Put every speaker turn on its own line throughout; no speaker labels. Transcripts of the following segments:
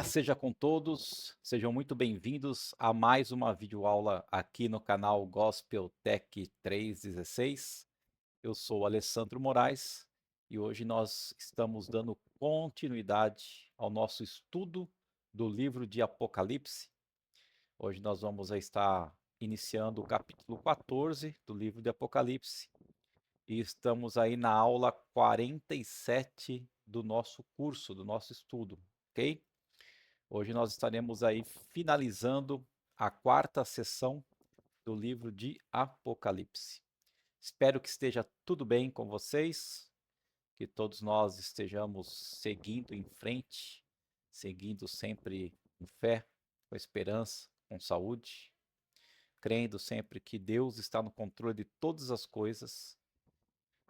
Paz seja com todos, sejam muito bem-vindos a mais uma videoaula aqui no canal Gospel Tech 316. Eu sou Alessandro Moraes e hoje nós estamos dando continuidade ao nosso estudo do livro de Apocalipse. Hoje nós vamos estar iniciando o capítulo 14 do livro de Apocalipse e estamos aí na aula 47 do nosso curso, do nosso estudo, ok? Hoje nós estaremos aí finalizando a quarta sessão do livro de Apocalipse. Espero que esteja tudo bem com vocês, que todos nós estejamos seguindo em frente, seguindo sempre com fé, com esperança, com saúde, crendo sempre que Deus está no controle de todas as coisas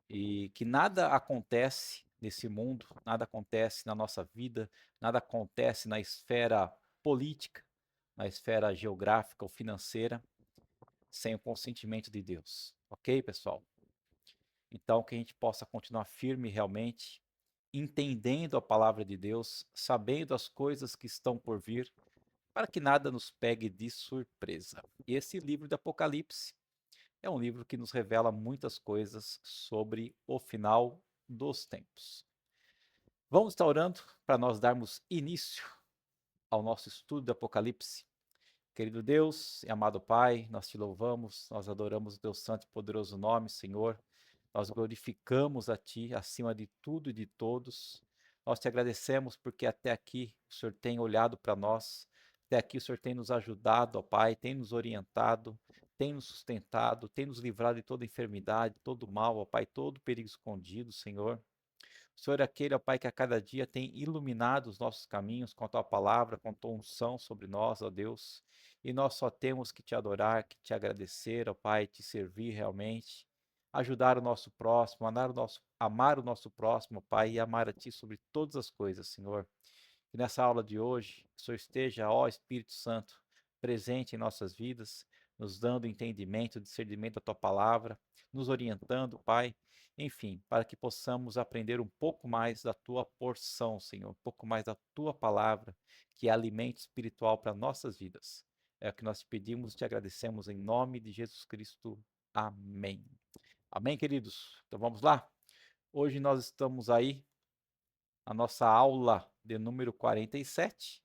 e que nada acontece nesse mundo, nada acontece na nossa vida, nada acontece na esfera política, na esfera geográfica ou financeira, sem o consentimento de Deus. Ok, pessoal? Então, que a gente possa continuar firme realmente, entendendo a palavra de Deus, sabendo as coisas que estão por vir, para que nada nos pegue de surpresa. E esse livro de Apocalipse é um livro que nos revela muitas coisas sobre o final dos tempos. Vamos estar orando para nós darmos início ao nosso estudo do Apocalipse. Querido Deus e amado Pai, nós te louvamos, nós adoramos o teu santo e poderoso nome, Senhor. Nós glorificamos a Ti acima de tudo e de todos. Nós te agradecemos porque até aqui o Senhor tem olhado para nós, até aqui o Senhor tem nos ajudado, ó Pai, tem nos orientado, tem nos sustentado, tem nos livrado de toda enfermidade, todo mal, ó Pai, todo perigo escondido, Senhor. O Senhor é aquele, ó Pai, que a cada dia tem iluminado os nossos caminhos com a Tua palavra, com a Tua unção sobre nós, ó Deus. E nós só temos que Te adorar, que Te agradecer, ó Pai, Te servir realmente, ajudar o nosso próximo, amar o nosso próximo, Pai, e amar a Ti sobre todas as coisas, Senhor. Que nessa aula de hoje, o Senhor esteja, ó Espírito Santo, presente em nossas vidas, nos dando entendimento, discernimento da Tua palavra, nos orientando, Pai, enfim, para que possamos aprender um pouco mais da Tua porção, Senhor, um pouco mais da Tua palavra, que é alimento espiritual para nossas vidas. É o que nós te pedimos e te agradecemos em nome de Jesus Cristo. Amém. Amém, queridos? Então vamos lá? Hoje nós estamos aí na nossa aula de número 47.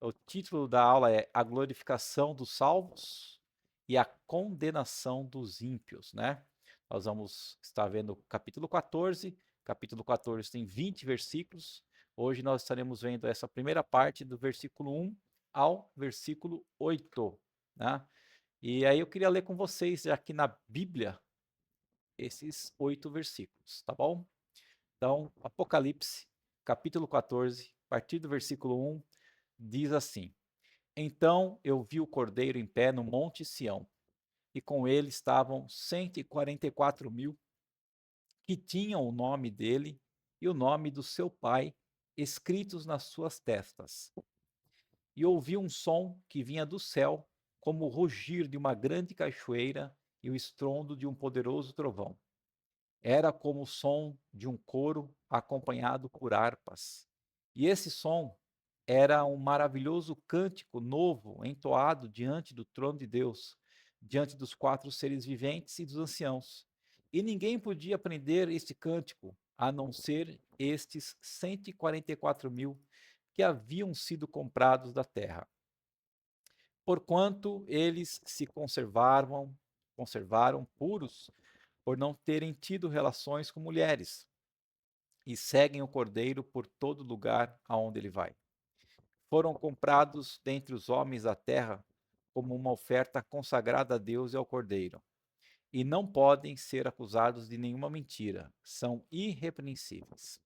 O título da aula é A Glorificação dos Salvos e a Condenação dos Ímpios, né? Nós vamos estar vendo o capítulo 14. Capítulo 14 tem 20 versículos. Hoje nós estaremos vendo essa primeira parte do versículo 1 ao versículo 8, né? E aí eu queria ler com vocês aqui na Bíblia esses 8 versículos, tá bom? Então, Apocalipse, capítulo 14, a partir do versículo 1, diz assim: Então eu vi o Cordeiro em pé no monte Sião, e com ele estavam 144.000 que tinham o nome dele e o nome do seu pai escritos nas suas testas. E ouvi um som que vinha do céu, como o rugir de uma grande cachoeira e o estrondo de um poderoso trovão. Era como o som de um coro acompanhado por harpas. E esse som era um maravilhoso cântico novo entoado diante do trono de Deus, diante dos quatro seres viventes e dos anciãos. E ninguém podia aprender este cântico, a não ser estes 144.000 que haviam sido comprados da terra. Porquanto eles se conservaram puros por não terem tido relações com mulheres, e seguem o Cordeiro por todo lugar aonde ele vai. Foram comprados dentre os homens da terra como uma oferta consagrada a Deus e ao Cordeiro, e não podem ser acusados de nenhuma mentira, são irrepreensíveis.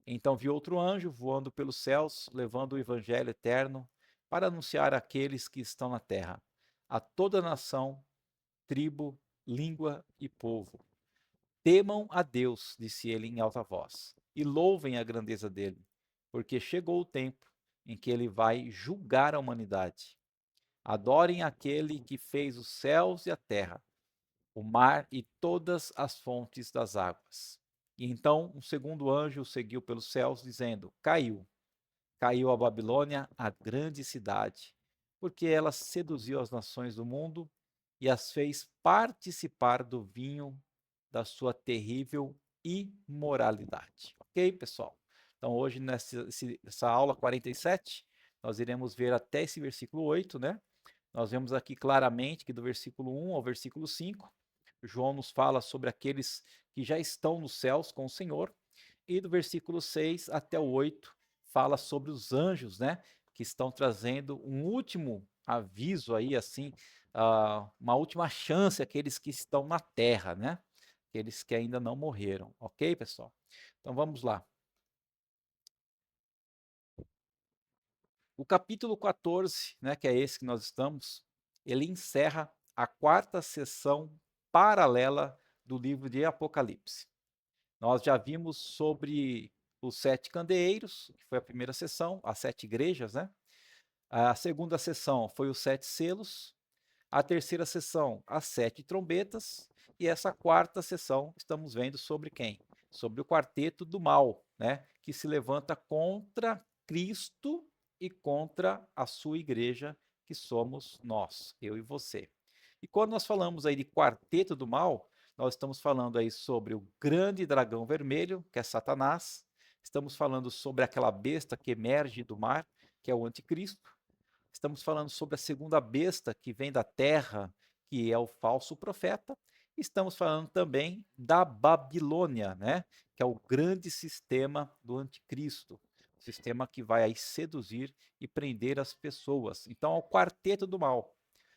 Então vi outro anjo voando pelos céus, levando o evangelho eterno para anunciar àqueles que estão na terra, a toda nação, tribo, língua e povo. Temam a Deus, disse ele em alta voz, e louvem a grandeza dele, porque chegou o tempo em que ele vai julgar a humanidade. Adorem aquele que fez os céus e a terra, o mar e todas as fontes das águas. E então um segundo anjo o seguiu pelos céus, dizendo: Caiu, caiu a Babilônia, a grande cidade, porque ela seduziu as nações do mundo e as fez participar do vinho da sua terrível imoralidade. Ok, pessoal? Então, hoje, nessa aula 47, nós iremos ver até esse versículo 8, né? Nós vemos aqui claramente que do versículo 1 ao versículo 5, João nos fala sobre aqueles que já estão nos céus com o Senhor, e do versículo 6 até o 8 fala sobre os anjos, né, que estão trazendo um último aviso aí, assim, uma última chance àqueles que estão na terra, né, aqueles que ainda não morreram, ok, pessoal? Então vamos lá. O capítulo 14, né, que é esse que nós estamos, ele encerra a quarta sessão paralela do livro de Apocalipse. Nós já vimos sobre os 7 candeeiros, que foi a primeira sessão, as 7 igrejas, né? A segunda sessão foi os 7 selos, a terceira sessão, as 7 trombetas, e essa quarta sessão estamos vendo sobre quem? Sobre o quarteto do mal, né? Que se levanta contra Cristo e contra a sua igreja, que somos nós, eu e você. E quando nós falamos aí de quarteto do mal, nós estamos falando aí sobre o grande dragão vermelho, que é Satanás. Estamos falando sobre aquela besta que emerge do mar, que é o anticristo. Estamos falando sobre a segunda besta que vem da terra, que é o falso profeta. Estamos falando também da Babilônia, né? Que é o grande sistema do anticristo, sistema que vai aí seduzir e prender as pessoas. Então, é o quarteto do mal: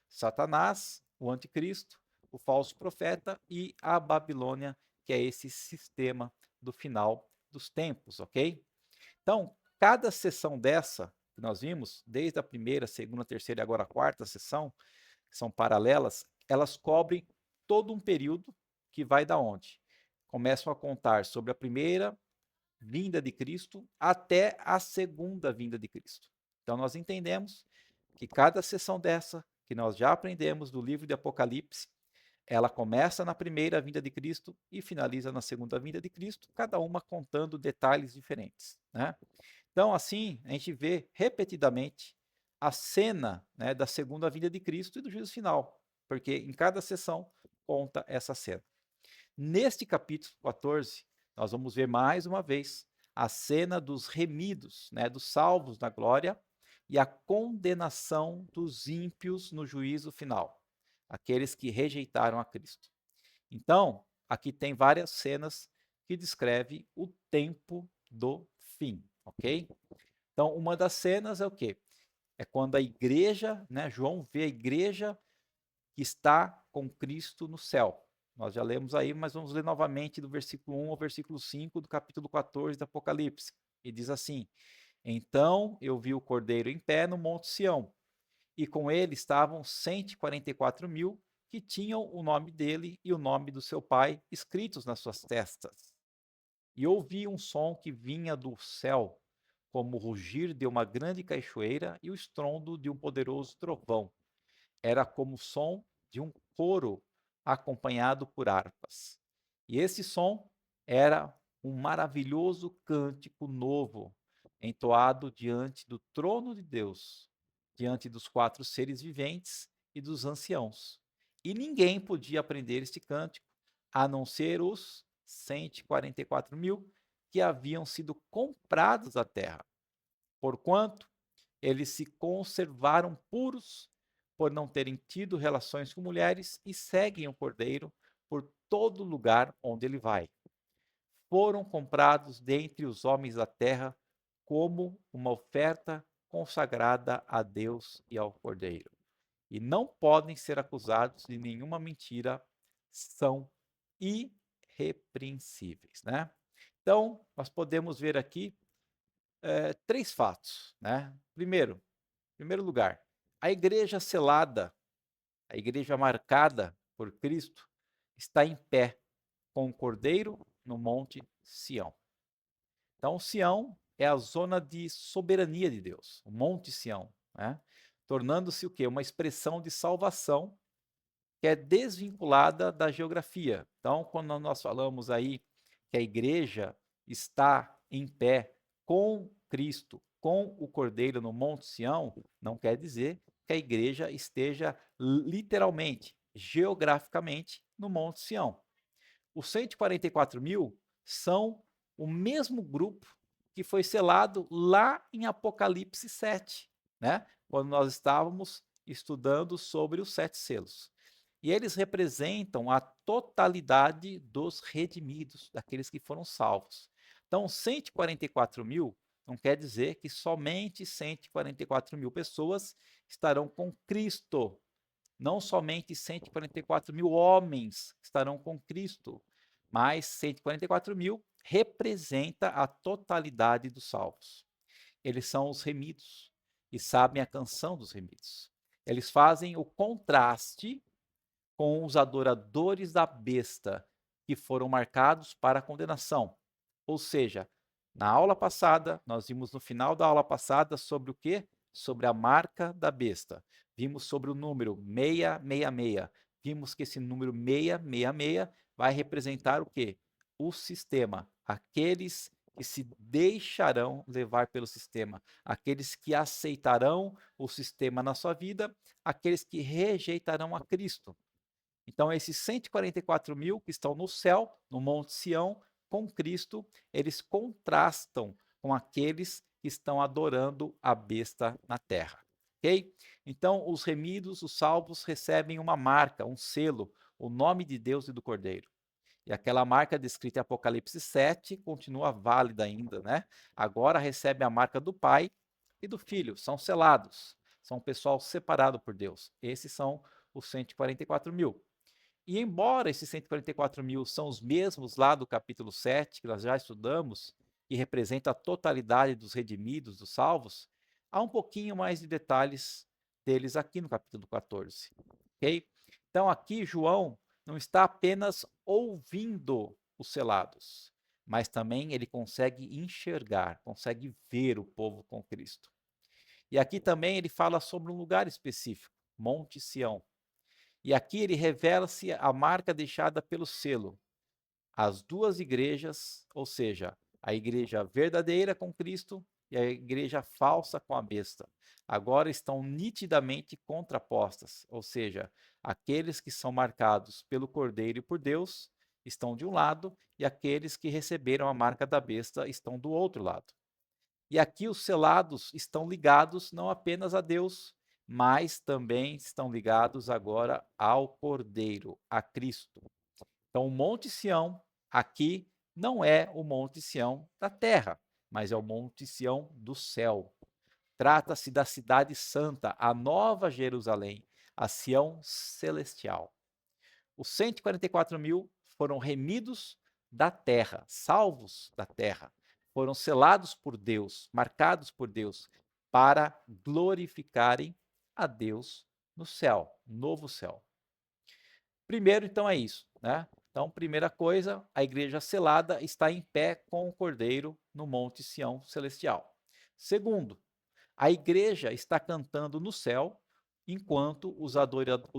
Satanás, o anticristo, o falso profeta e a Babilônia, que é esse sistema do final dos tempos, ok? Então, cada sessão dessa que nós vimos, desde a primeira, segunda, terceira e agora a quarta sessão, que são paralelas, elas cobrem todo um período que vai da onde? Começam a contar sobre a primeira vinda de Cristo até a segunda vinda de Cristo. Então nós entendemos que cada sessão dessa, que nós já aprendemos do livro de Apocalipse, ela começa na primeira vinda de Cristo e finaliza na segunda vinda de Cristo, cada uma contando detalhes diferentes, né? Então, assim, a gente vê repetidamente a cena, né, da segunda vinda de Cristo e do juízo final, porque em cada sessão conta essa cena. Neste capítulo 14, nós vamos ver mais uma vez a cena dos remidos, né, dos salvos na glória, e a condenação dos ímpios no juízo final, aqueles que rejeitaram a Cristo. Então, aqui tem várias cenas que descrevem o tempo do fim, ok? Então, uma das cenas é o quê? É quando a igreja, né, João vê a igreja que está com Cristo no céu. Nós já lemos aí, mas vamos ler novamente do versículo 1 ao versículo 5 do capítulo 14 do Apocalipse. E diz assim: Então eu vi o Cordeiro em pé no Monte Sião, e com ele estavam 144 mil que tinham o nome dele e o nome do seu pai escritos nas suas testas. E ouvi um som que vinha do céu, como o rugir de uma grande cachoeira e o estrondo de um poderoso trovão. Era como o som de um coro acompanhado por harpas. E esse som era um maravilhoso cântico novo, entoado diante do trono de Deus, diante dos 4 seres viventes e dos anciãos. E ninguém podia aprender este cântico, a não ser os 144 mil que haviam sido comprados da terra, porquanto eles se conservaram puros por não terem tido relações com mulheres e seguem o Cordeiro por todo lugar onde ele vai. Foram comprados dentre os homens da terra como uma oferta consagrada a Deus e ao Cordeiro. E não podem ser acusados de nenhuma mentira, são irrepreensíveis, né? Então, nós podemos ver aqui 3 fatos, né? Primeiro lugar, a igreja selada, a igreja marcada por Cristo, está em pé com o Cordeiro no Monte Sião. Então, Sião é a zona de soberania de Deus, o Monte Sião, né? Tornando-se o quê? Uma expressão de salvação que é desvinculada da geografia. Então, quando nós falamos aí que a igreja está em pé com Cristo com o Cordeiro no Monte Sião, não quer dizer que a igreja esteja literalmente, geograficamente, no Monte Sião. Os 144.000 são o mesmo grupo que foi selado lá em Apocalipse 7, né? Quando nós estávamos estudando sobre os 7 selos. E eles representam a totalidade dos redimidos, daqueles que foram salvos. Então, 144.000 não quer dizer que somente 144.000 pessoas estarão com Cristo. Não somente 144.000 homens estarão com Cristo, mas 144.000 representa a totalidade dos salvos. Eles são os remidos e sabem a canção dos remidos. Eles fazem o contraste com os adoradores da besta, que foram marcados para a condenação. Ou seja, na aula passada, nós vimos no final da aula passada sobre o quê? Sobre a marca da besta. Vimos sobre o número 666. Vimos que esse número 666 vai representar o quê? O sistema, aqueles que se deixarão levar pelo sistema, aqueles que aceitarão o sistema na sua vida, aqueles que rejeitarão a Cristo. Então, esses 144.000 que estão no céu, no Monte Sião, com Cristo, eles contrastam com aqueles que estão adorando a besta na terra. Ok? Então, os remidos, os salvos, recebem uma marca, um selo, o nome de Deus e do Cordeiro. E aquela marca descrita em Apocalipse 7 continua válida ainda, né? Agora recebe a marca do Pai e do Filho, são selados, são um pessoal separado por Deus. Esses são os 144.000. E embora esses 144.000 são os mesmos lá do capítulo 7, que nós já estudamos, e representa a totalidade dos redimidos, dos salvos, há um pouquinho mais de detalhes deles aqui no capítulo 14. Ok? Então aqui João não está apenas ouvindo os selados, mas também ele consegue enxergar, consegue ver o povo com Cristo. E aqui também ele fala sobre um lugar específico, Monte Sião. E aqui ele revela-se a marca deixada pelo selo. As duas igrejas, ou seja, a igreja verdadeira com Cristo e a igreja falsa com a besta, agora estão nitidamente contrapostas, ou seja, aqueles que são marcados pelo Cordeiro e por Deus estão de um lado e aqueles que receberam a marca da besta estão do outro lado. E aqui os selados estão ligados não apenas a Deus, mas também estão ligados agora ao Cordeiro, a Cristo. Então, o Monte Sião aqui não é o Monte Sião da terra, mas é o Monte Sião do céu. Trata-se da cidade santa, a nova Jerusalém, a Sião celestial. Os 144.000 foram remidos da terra, salvos da terra, foram selados por Deus, marcados por Deus, para glorificarem a Deus no céu, novo céu. Primeiro, então, é isso, né? Então, primeira coisa, a igreja selada está em pé com o Cordeiro no Monte Sião celestial. Segundo, a igreja está cantando no céu, enquanto os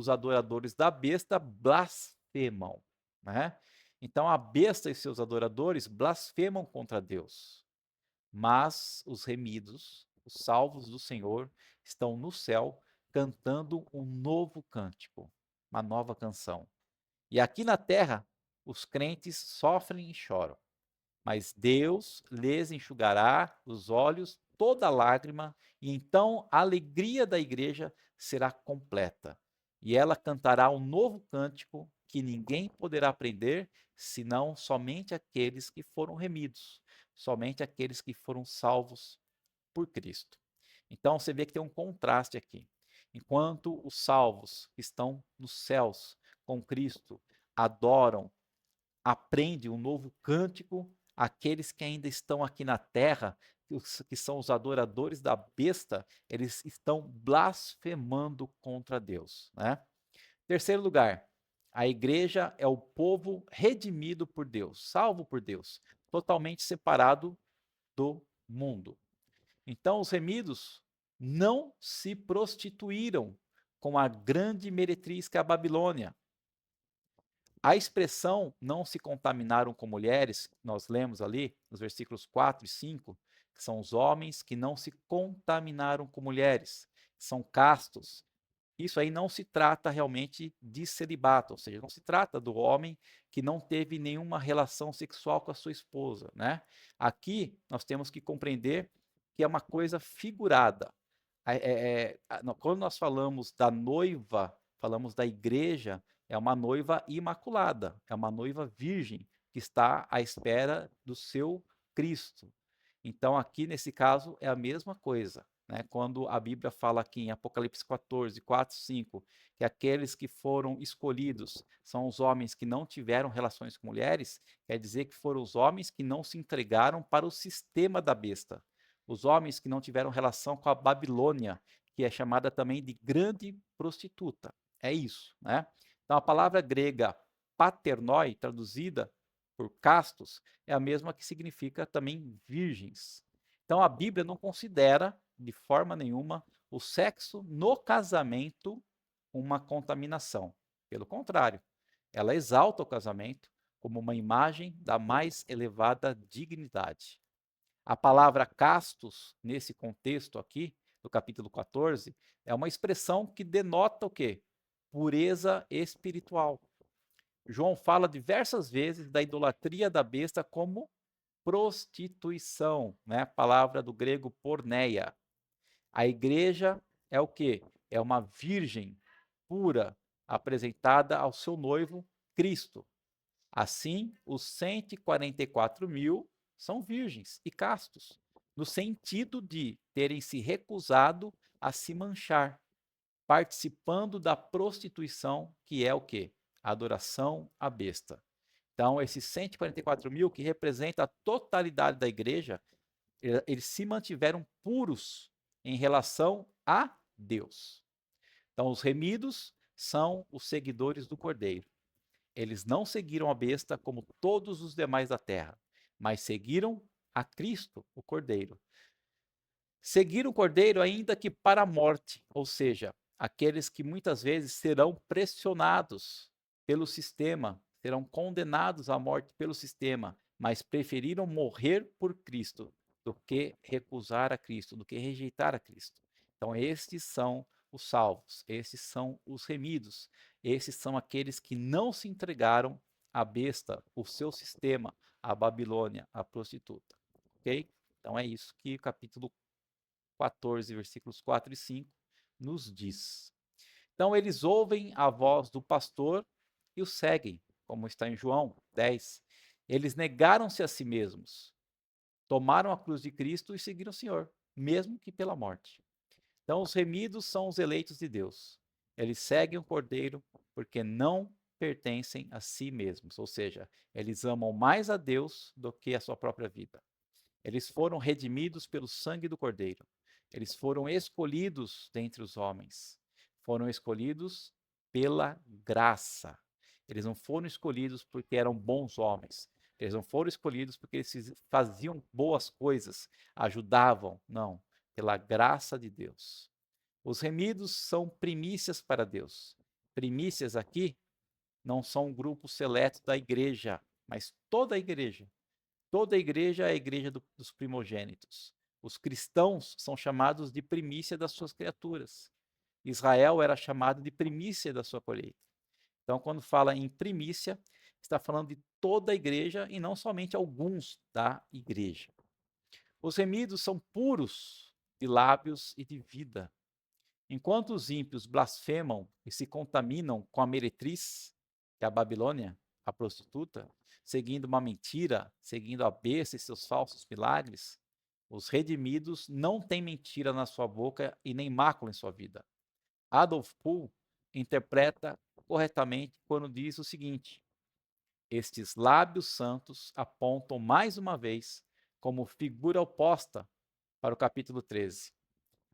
adoradores da besta blasfemam, né? Então, a besta e seus adoradores blasfemam contra Deus. Mas os remidos, os salvos do Senhor, estão no céu cantando um novo cântico, uma nova canção. E aqui na terra, os crentes sofrem e choram, mas Deus lhes enxugará os olhos toda lágrima, e então a alegria da igreja será completa. E ela cantará um novo cântico que ninguém poderá aprender, senão somente aqueles que foram remidos, somente aqueles que foram salvos por Cristo. Então você vê que tem um contraste aqui. Enquanto os salvos que estão nos céus com Cristo adoram, aprendem um novo cântico, aqueles que ainda estão aqui na terra, que são os adoradores da besta, eles estão blasfemando contra Deus, né? Terceiro lugar, a igreja é o povo redimido por Deus, salvo por Deus, totalmente separado do mundo. Então, os remidos não se prostituíram com a grande meretriz que é a Babilônia. A expressão não se contaminaram com mulheres, nós lemos ali nos versículos 4 e 5, que são os homens que não se contaminaram com mulheres, são castos. Isso aí não se trata realmente de celibato, ou seja, não se trata do homem que não teve nenhuma relação sexual com a sua esposa, né? Aqui nós temos que compreender que é uma coisa figurada. Quando nós falamos da noiva, falamos da igreja, é uma noiva imaculada, é uma noiva virgem que está à espera do seu Cristo. Então, aqui nesse caso é a mesma coisa, né? Quando a Bíblia fala aqui em Apocalipse 14, 4, 5, que aqueles que foram escolhidos são os homens que não tiveram relações com mulheres, quer dizer que foram os homens que não se entregaram para o sistema da besta. Os homens que não tiveram relação com a Babilônia, que é chamada também de grande prostituta. É isso, né? Então, a palavra grega paternoi, traduzida por castos, é a mesma que significa também virgens. Então, a Bíblia não considera, de forma nenhuma, o sexo no casamento uma contaminação. Pelo contrário, ela exalta o casamento como uma imagem da mais elevada dignidade. A palavra castos, nesse contexto aqui, do capítulo 14, é uma expressão que denota o quê? Pureza espiritual. João fala diversas vezes da idolatria da besta como prostituição, né? A palavra do grego porneia. A igreja é o quê? É uma virgem pura apresentada ao seu noivo Cristo. Assim, os 144 mil são virgens e castos, no sentido de terem se recusado a se manchar, participando da prostituição, que é o quê? A adoração à besta. Então, esses 144 mil, que representa a totalidade da igreja, eles se mantiveram puros em relação a Deus. Então, os remidos são os seguidores do Cordeiro. Eles não seguiram a besta como todos os demais da terra, mas seguiram a Cristo, o Cordeiro. Seguiram o Cordeiro ainda que para a morte, ou seja, aqueles que muitas vezes serão pressionados pelo sistema, serão condenados à morte pelo sistema, mas preferiram morrer por Cristo do que recusar a Cristo, do que rejeitar a Cristo. Então, estes são os salvos, esses são os remidos, esses são aqueles que não se entregaram à besta, o seu sistema, à Babilônia, à prostituta. Ok? Então, é isso que o capítulo 14, versículos 4 e 5 nos diz. Então, eles ouvem a voz do pastor e o seguem, como está em João 10. Eles negaram-se a si mesmos, tomaram a cruz de Cristo e seguiram o Senhor, mesmo que pela morte. Então, os remidos são os eleitos de Deus. Eles seguem o Cordeiro porque não pertencem a si mesmos, ou seja, eles amam mais a Deus do que a sua própria vida. Eles foram redimidos pelo sangue do Cordeiro. Eles foram escolhidos dentre os homens. Foram escolhidos pela graça. Eles não foram escolhidos porque eram bons homens. Eles não foram escolhidos porque eles faziam boas coisas, ajudavam. Não, pela graça de Deus. Os remidos são primícias para Deus. Primícias aqui não são um grupo seleto da igreja, mas toda a igreja. Toda a igreja é a igreja dos primogênitos. Os cristãos são chamados de primícia das suas criaturas. Israel era chamado de primícia da sua colheita. Então, quando fala em primícia, está falando de toda a igreja e não somente alguns da igreja. Os remidos são puros de lábios e de vida. Enquanto os ímpios blasfemam e se contaminam com a meretriz, que é a Babilônia, a prostituta, seguindo uma mentira, seguindo a besta e seus falsos milagres, os redimidos não têm mentira na sua boca e nem mácula em sua vida. Adolf Pohl interpreta corretamente quando diz o seguinte: estes lábios santos apontam mais uma vez como figura oposta para o capítulo 13.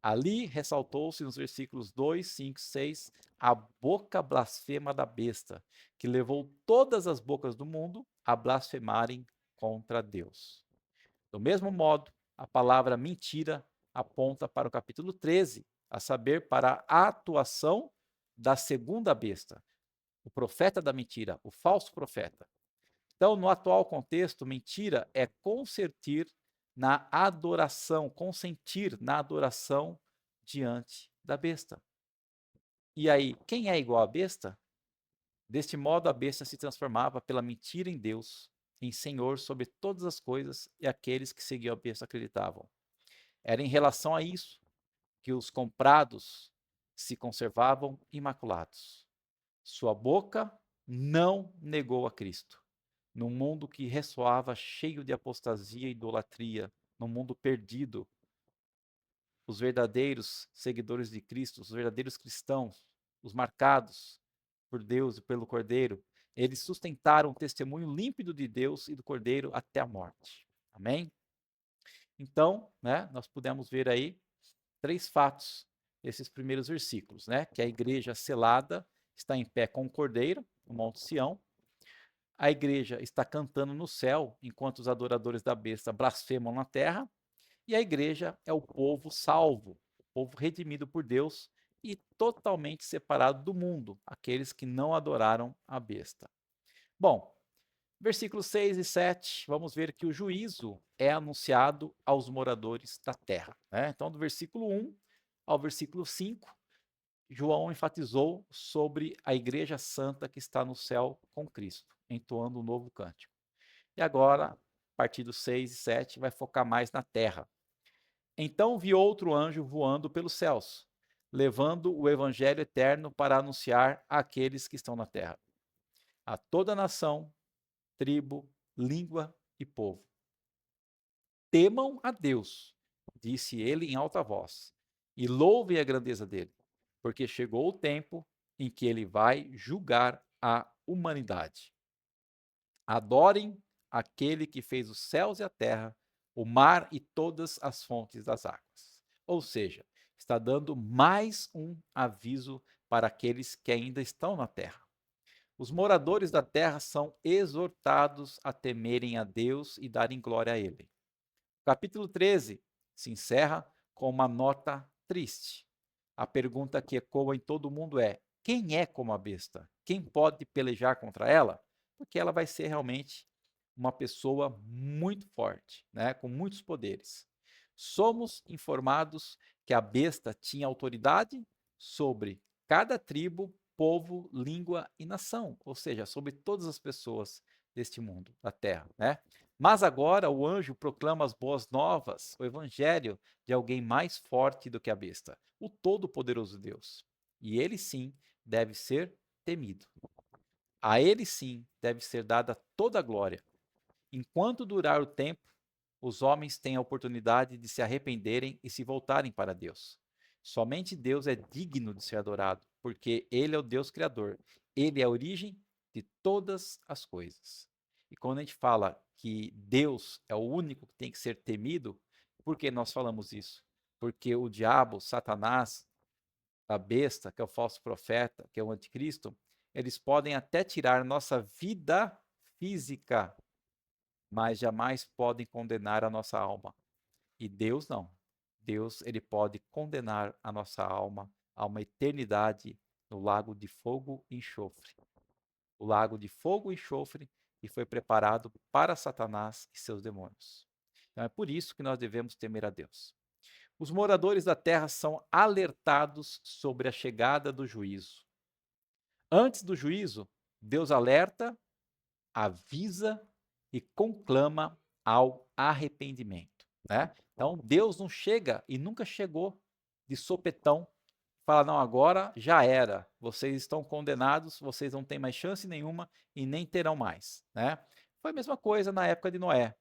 Ali ressaltou-se nos versículos 2, 5, 6, a boca blasfema da besta, que levou todas as bocas do mundo a blasfemarem contra Deus. Do mesmo modo, a palavra mentira aponta para o capítulo 13, a saber, para a atuação da segunda besta, o profeta da mentira, o falso profeta. Então, no atual contexto, mentira é consentir na adoração, consentir na adoração diante da besta. E aí, quem é igual à besta? Deste modo, a besta se transformava pela mentira em Deus, em Senhor sobre todas as coisas, e aqueles que seguiam a besta acreditavam. Era em relação a isso que os comprados se conservavam imaculados. Sua boca não negou a Cristo. Num mundo que ressoava cheio de apostasia e idolatria, num mundo perdido, os verdadeiros seguidores de Cristo, os verdadeiros cristãos, os marcados por Deus e pelo Cordeiro, eles sustentaram o testemunho límpido de Deus e do Cordeiro até a morte. Amém? Então, né, nós pudemos ver aí 3 fatos nesses primeiros versículos, né? Que a igreja selada está em pé com o Cordeiro, no Monte Sião. A igreja está cantando no céu, enquanto os adoradores da besta blasfemam na terra. E a igreja é o povo salvo, o povo redimido por Deus e totalmente separado do mundo, aqueles que não adoraram a besta. Bom, versículos 6 e 7, vamos ver que o juízo é anunciado aos moradores da terra. Né? Então, do versículo 1 ao versículo 5, João enfatizou sobre a igreja santa que está no céu com Cristo, entoando um novo cântico. E agora, a partir dos 6 e 7, vai focar mais na terra. Então vi outro anjo voando pelos céus, levando o evangelho eterno para anunciar àqueles que estão na terra, a toda nação, tribo, língua e povo. Temam a Deus, disse ele em alta voz, e louvem a grandeza dele, porque chegou o tempo em que ele vai julgar a humanidade. Adorem aquele que fez os céus e a terra, o mar e todas as fontes das águas. Ou seja, está dando mais um aviso para aqueles que ainda estão na terra. Os moradores da terra são exortados a temerem a Deus e darem glória a Ele. O capítulo 13 se encerra com uma nota triste. A pergunta que ecoa em todo mundo é: quem é como a besta? Quem pode pelejar contra ela? Porque ela vai ser realmente uma pessoa muito forte, né, com muitos poderes. Somos informados que a besta tinha autoridade sobre cada tribo, povo, língua e nação, ou seja, sobre todas as pessoas deste mundo, da terra, né? Mas agora o anjo proclama as boas novas, o evangelho de alguém mais forte do que a besta, o todo-poderoso Deus. E ele sim deve ser temido. A ele sim deve ser dada toda a glória. Enquanto durar o tempo, os homens têm a oportunidade de se arrependerem e se voltarem para Deus. Somente Deus é digno de ser adorado, porque Ele é o Deus Criador. Ele é a origem de todas as coisas. E quando a gente fala que Deus é o único que tem que ser temido, por que nós falamos isso? Porque o diabo, Satanás, a besta, que é o falso profeta, que é o anticristo, eles podem até tirar nossa vida física, mas jamais podem condenar a nossa alma. E Deus não. Deus, ele pode condenar a nossa alma a uma eternidade no lago de fogo e enxofre. O lago de fogo e enxofre que foi preparado para Satanás e seus demônios. Então é por isso que nós devemos temer a Deus. Os moradores da terra são alertados sobre a chegada do juízo. Antes do juízo, Deus alerta, avisa e conclama ao arrependimento, né? Então Deus não chega e nunca chegou de sopetão, fala não, agora já era, vocês estão condenados, vocês não têm mais chance nenhuma e nem terão mais, né? Foi a mesma coisa na época de Noé.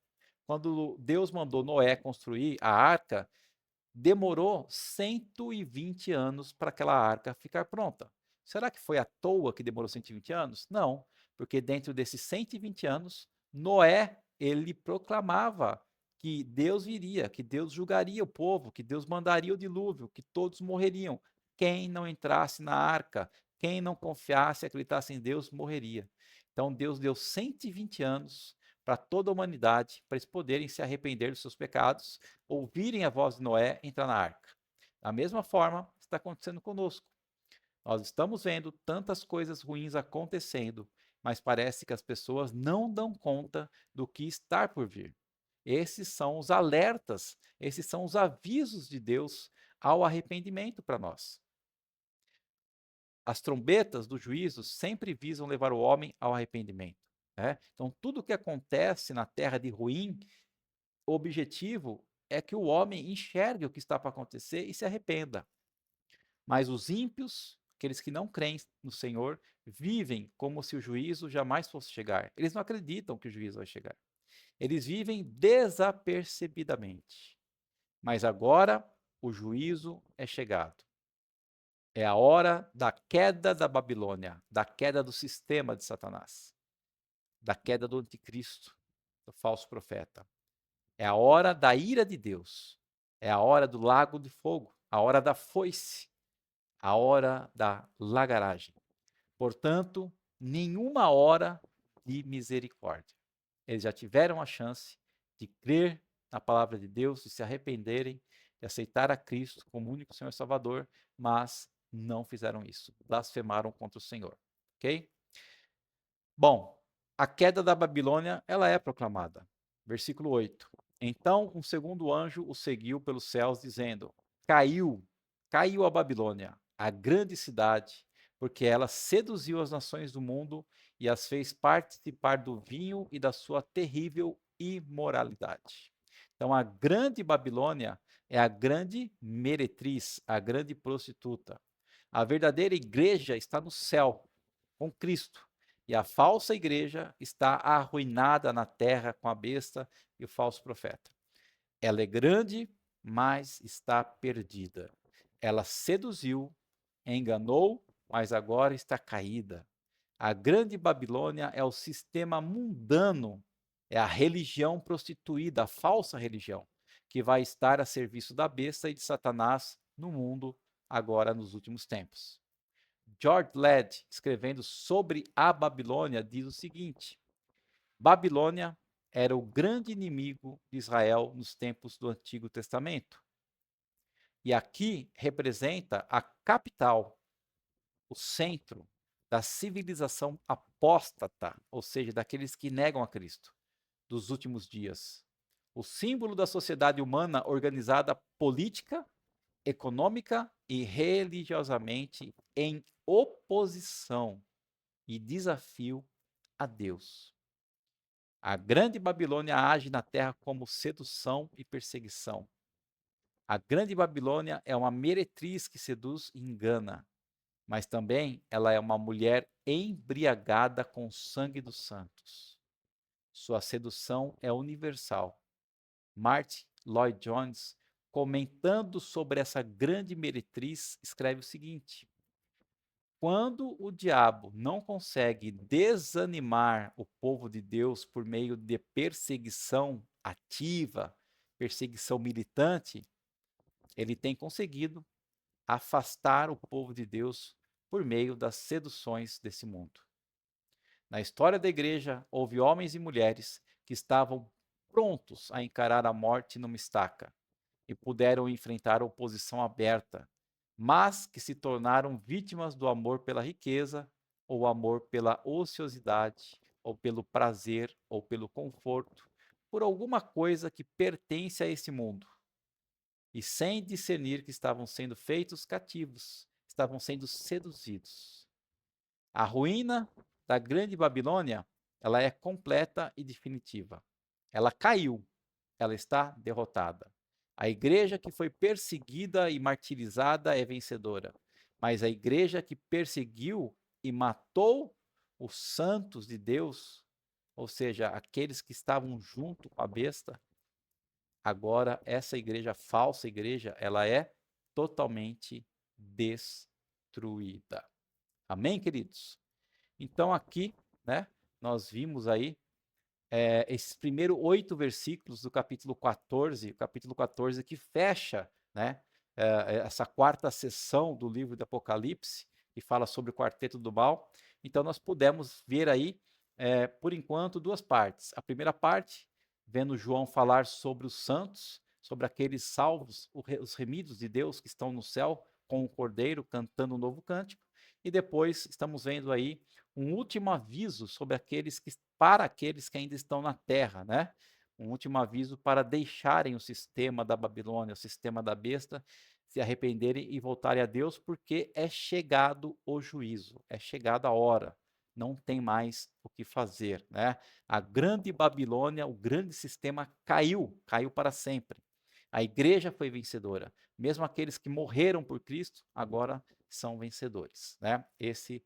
Quando Deus mandou Noé construir a arca, demorou 120 anos para aquela arca ficar pronta. Será que foi à toa que demorou 120 anos? Não, porque dentro desses 120 anos, Noé, ele proclamava que Deus viria, que Deus julgaria o povo, que Deus mandaria o dilúvio, que todos morreriam. Quem não entrasse na arca, quem não confiasse e acreditasse em Deus, morreria. Então Deus deu 120 anos para toda a humanidade, para eles poderem se arrepender dos seus pecados, ouvirem a voz de Noé, entrar na arca. Da mesma forma, está acontecendo conosco. Nós estamos vendo tantas coisas ruins acontecendo, mas parece que as pessoas não dão conta do que está por vir. Esses são os alertas, esses são os avisos de Deus ao arrependimento para nós. As trombetas do juízo sempre visam levar o homem ao arrependimento, né? Então, tudo que acontece na terra de ruim, o objetivo é que o homem enxergue o que está para acontecer e se arrependa. Mas os ímpios, aqueles que não creem no Senhor, vivem como se o juízo jamais fosse chegar. Eles não acreditam que o juízo vai chegar. Eles vivem desapercebidamente. Mas agora o juízo é chegado. É a hora da queda da Babilônia, da queda do sistema de Satanás, da queda do anticristo, do falso profeta. É a hora da ira de Deus. É a hora do lago de fogo, a hora da foice, a hora da lagaragem. Portanto, nenhuma hora de misericórdia. Eles já tiveram a chance de crer na palavra de Deus, de se arrependerem, de aceitar a Cristo como único Senhor e Salvador, mas não fizeram isso. Blasfemaram contra o Senhor. Ok? Bom, a queda da Babilônia, ela é proclamada. Versículo 8. Então um segundo anjo o seguiu pelos céus, dizendo: Caiu, caiu a Babilônia, a grande cidade, porque ela seduziu as nações do mundo e as fez participar do vinho e da sua terrível imoralidade. Então a grande Babilônia é a grande meretriz, a grande prostituta. A verdadeira igreja está no céu, com Cristo. E a falsa igreja está arruinada na terra com a besta e o falso profeta. Ela é grande, mas está perdida. Ela seduziu, enganou, mas agora está caída. A grande Babilônia é o sistema mundano, é a religião prostituída, a falsa religião, que vai estar a serviço da besta e de Satanás no mundo agora nos últimos tempos. George Led, escrevendo sobre a Babilônia, diz o seguinte: Babilônia era o grande inimigo de Israel nos tempos do Antigo Testamento. E aqui representa a capital, o centro da civilização apóstata, ou seja, daqueles que negam a Cristo, dos últimos dias. O símbolo da sociedade humana organizada política, econômica e religiosamente em oposição e desafio a Deus. A grande Babilônia age na terra como sedução e perseguição. A grande Babilônia é uma meretriz que seduz e engana, mas também ela é uma mulher embriagada com o sangue dos santos. Sua sedução é universal. Martin Lloyd Jones, comentando sobre essa grande meretriz, escreve o seguinte: quando o diabo não consegue desanimar o povo de Deus por meio de perseguição ativa, perseguição militante, ele tem conseguido afastar o povo de Deus por meio das seduções desse mundo. Na história da igreja, houve homens e mulheres que estavam prontos a encarar a morte numa estaca e puderam enfrentar a oposição aberta, mas que se tornaram vítimas do amor pela riqueza, ou amor pela ociosidade, ou pelo prazer, ou pelo conforto, por alguma coisa que pertence a esse mundo. E sem discernir que estavam sendo feitos cativos, estavam sendo seduzidos. A ruína da grande Babilônia, ela é completa e definitiva. Ela caiu, ela está derrotada. A igreja que foi perseguida e martirizada é vencedora, mas a igreja que perseguiu e matou os santos de Deus, ou seja, aqueles que estavam junto com a besta, agora essa igreja, falsa igreja, ela é totalmente destruída. Amém, queridos? Então aqui, né, nós vimos aí esses primeiros 8 versículos do capítulo 14 que fecha, né, essa quarta sessão do livro do Apocalipse, que fala sobre o quarteto do mal. Então nós pudemos ver aí, por enquanto, duas partes. A primeira parte, vendo João falar sobre os santos, sobre aqueles salvos, os remidos de Deus que estão no céu, com o Cordeiro, cantando um novo cântico. E depois estamos vendo aí um último aviso sobre para aqueles que ainda estão na terra, né? um último aviso para deixarem o sistema da Babilônia, o sistema da besta, se arrependerem e voltarem a Deus, porque é chegado o juízo, é chegada a hora, não tem mais o que fazer, né? A grande Babilônia, o grande sistema caiu, caiu para sempre. A igreja foi vencedora. Mesmo aqueles que morreram por Cristo, agora são vencedores, né? Esse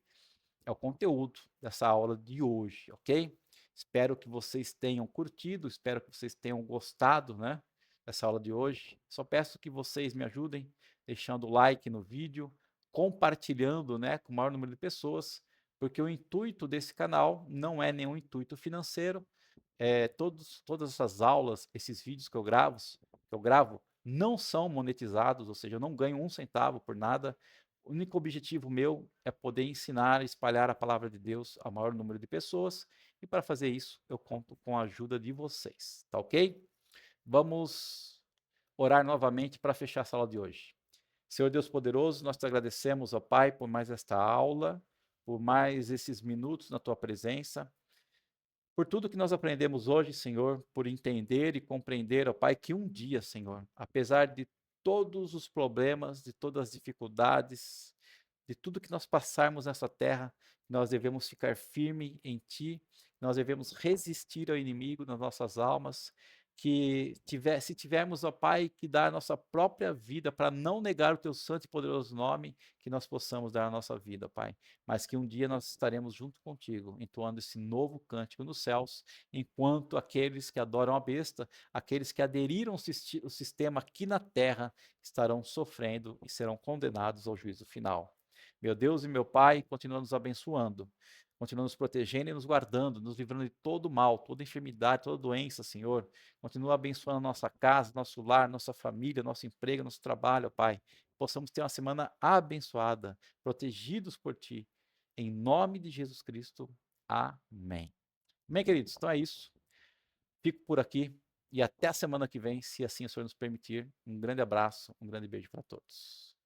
é o conteúdo dessa aula de hoje, ok? Espero que vocês tenham curtido, espero que vocês tenham gostado, né, dessa aula de hoje. Só peço que vocês me ajudem deixando o like no vídeo, compartilhando, né, com o maior número de pessoas, porque o intuito desse canal não é nenhum intuito financeiro, todas essas aulas, esses vídeos que eu gravo, não são monetizados, ou seja, eu não ganho um centavo por nada. O único objetivo meu é poder ensinar e espalhar a palavra de Deus ao maior número de pessoas, e para fazer isso eu conto com a ajuda de vocês, tá ok? Vamos orar novamente para fechar essa aula de hoje. Senhor Deus poderoso, nós te agradecemos, ó Pai, por mais esta aula, por mais esses minutos na tua presença, por tudo que nós aprendemos hoje, Senhor, por entender e compreender, ó Pai, que um dia, Senhor, apesar de todos os problemas, de todas as dificuldades, de tudo que nós passarmos nessa terra, nós devemos ficar firme em Ti, nós devemos resistir ao inimigo nas nossas almas, se tivermos, ó Pai, que dar a nossa própria vida para não negar o Teu santo e poderoso nome, que nós possamos dar a nossa vida, Pai, mas que um dia nós estaremos junto contigo, entoando esse novo cântico nos céus, enquanto aqueles que adoram a besta, aqueles que aderiram ao sistema aqui na terra, estarão sofrendo e serão condenados ao juízo final. Meu Deus e meu Pai, continua nos abençoando, continua nos protegendo e nos guardando, nos livrando de todo mal, toda enfermidade, toda doença, Senhor. Continua abençoando a nossa casa, nosso lar, nossa família, nosso emprego, nosso trabalho, Pai. Possamos ter uma semana abençoada, protegidos por Ti. Em nome de Jesus Cristo. Amém. Bem, queridos, então é isso. Fico por aqui e até a semana que vem, se assim o Senhor nos permitir. Um grande abraço, um grande beijo para todos.